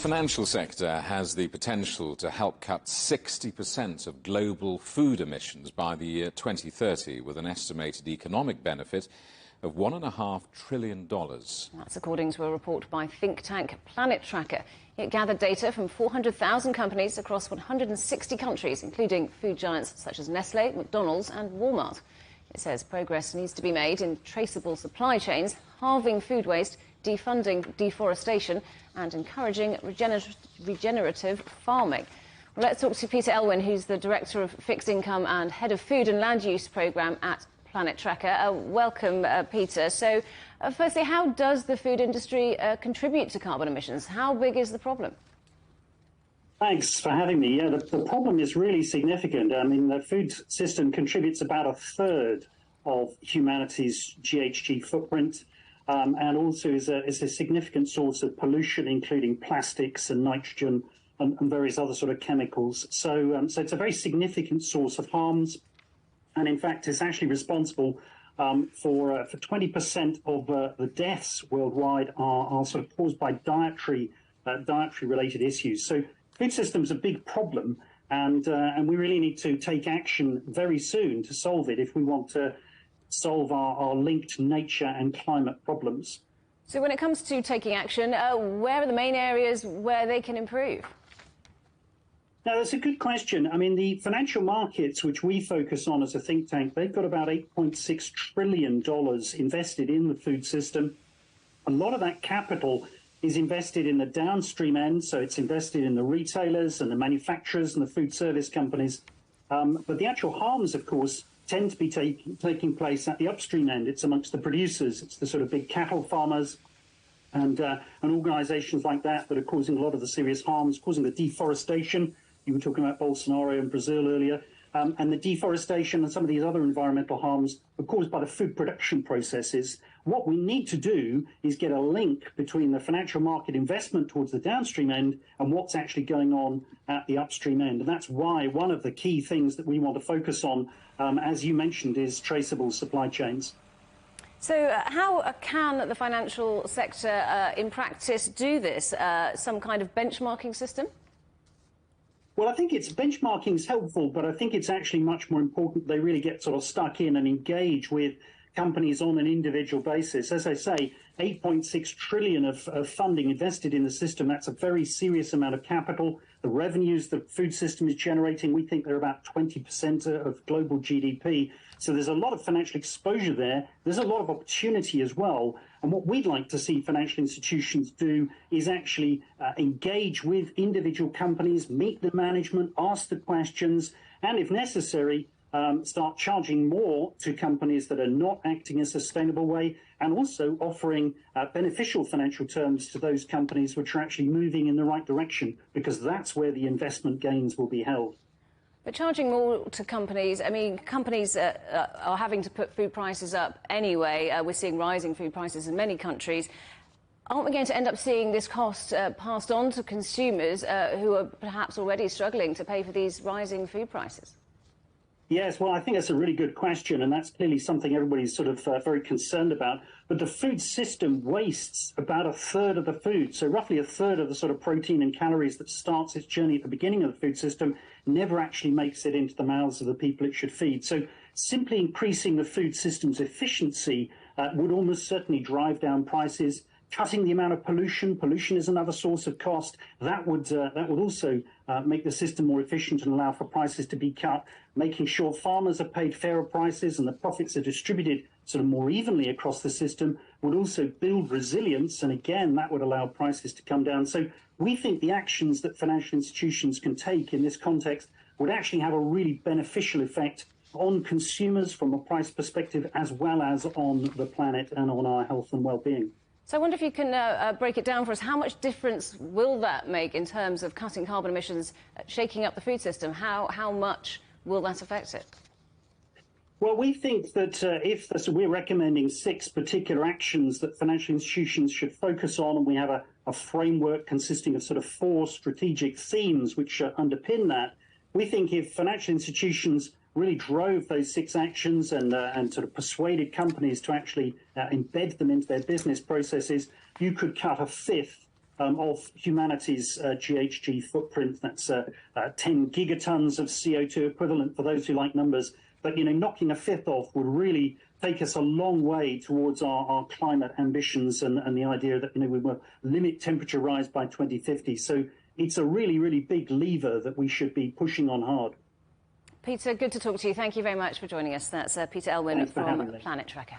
financial sector has the potential to help cut 60% of global food emissions by the year 2030, with an estimated economic benefit of $1.5 trillion. That's according to a report by think tank Planet Tracker. It gathered data from 400,000 companies across 160 countries, including food giants such as Nestle, McDonald's and Walmart. It says progress needs to be made in traceable supply chains, halving food waste, defunding deforestation and encouraging regenerative farming. Well, let's talk to Peter Elwin, who's the Director of Fixed Income and Head of Food and Land Use Programme at Planet Tracker. Welcome, Peter. So, firstly, how does the food industry contribute to carbon emissions? How big is the problem? Thanks for having me. Yeah, the problem is really significant. I mean, the food system contributes about a third of humanity's GHG footprint, and also is a significant source of pollution, including plastics and nitrogen and various other sort of chemicals. So it's a very significant source of harms. And in fact, it's actually responsible for 20% of the deaths worldwide are sort of caused by dietary-related issues. So food system's a big problem, and we really need to take action very soon to solve it if we want to solve our linked nature and climate problems. So when it comes to taking action, where are the main areas where they can improve? Now, that's a good question. I mean, the financial markets, which we focus on as a think tank, they've got about $8.6 trillion invested in the food system. A lot of that capital is invested in the downstream end, so it's invested in the retailers and the manufacturers and the food service companies. But the actual harms, of course, tend to be taking place at the upstream end. It's amongst the producers. It's the sort of big cattle farmers and organizations like that that are causing a lot of the serious harms, causing the deforestation. You were talking about Bolsonaro in Brazil earlier, and the deforestation and some of these other environmental harms are caused by the food production processes. What we need to do is get a link between the financial market investment towards the downstream end and what's actually going on at the upstream end. And that's why one of the key things that we want to focus on, as you mentioned, is traceable supply chains. So how can the financial sector in practice do this? Some kind of benchmarking system? Well, I think benchmarking is helpful, but I think it's actually much more important they really get sort of stuck in and engage with companies on an individual basis. As I say, 8.6 trillion of funding invested in the system. That's a very serious amount of capital. The revenues the food system is generating, we think they're about 20% of global GDP. So there's a lot of financial exposure there. There's a lot of opportunity as well. And what we'd like to see financial institutions do is actually engage with individual companies, meet the management, ask the questions, and if necessary, start charging more to companies that are not acting in a sustainable way, and also offering beneficial financial terms to those companies which are actually moving in the right direction, because that's where the investment gains will be held. But charging more to companies, I mean, companies are having to put food prices up anyway. We're seeing rising food prices in many countries. Aren't we going to end up seeing this cost passed on to consumers who are perhaps already struggling to pay for these rising food prices? Yes, well, I think that's a really good question, and that's clearly something everybody's sort of very concerned about. But the food system wastes about a third of the food, so roughly a third of the sort of protein and calories that starts its journey at the beginning of the food system never actually makes it into the mouths of the people it should feed. So simply increasing the food system's efficiency would almost certainly drive down prices. Cutting the amount of pollution is another source of cost. That would also make the system more efficient and allow for prices to be cut. Making sure farmers are paid fairer prices and the profits are distributed sort of more evenly across the system would also build resilience, and again that would allow prices to come down. So we think the actions that financial institutions can take in this context would actually have a really beneficial effect on consumers from a price perspective, as well as on the planet and on our health and well-being. So I wonder if you can break it down for us. How much difference will that make in terms of cutting carbon emissions, shaking up the food system? How much will that affect it? Well, we think that we're recommending 6 particular actions that financial institutions should focus on, and we have a framework consisting of sort of 4 strategic themes which underpin that. We think if financial institutions really drove those 6 actions and sort of persuaded companies to actually embed them into their business processes, you could cut a fifth of humanity's GHG footprint. That's 10 gigatons of CO2 equivalent for those who like numbers. But, knocking a fifth off would really take us a long way towards our climate ambitions and the idea that, we will limit temperature rise by 2050. So it's a really, really big lever that we should be pushing on hard. Peter, good to talk to you. Thank you very much for joining us. That's Peter Elwin from Planet Tracker.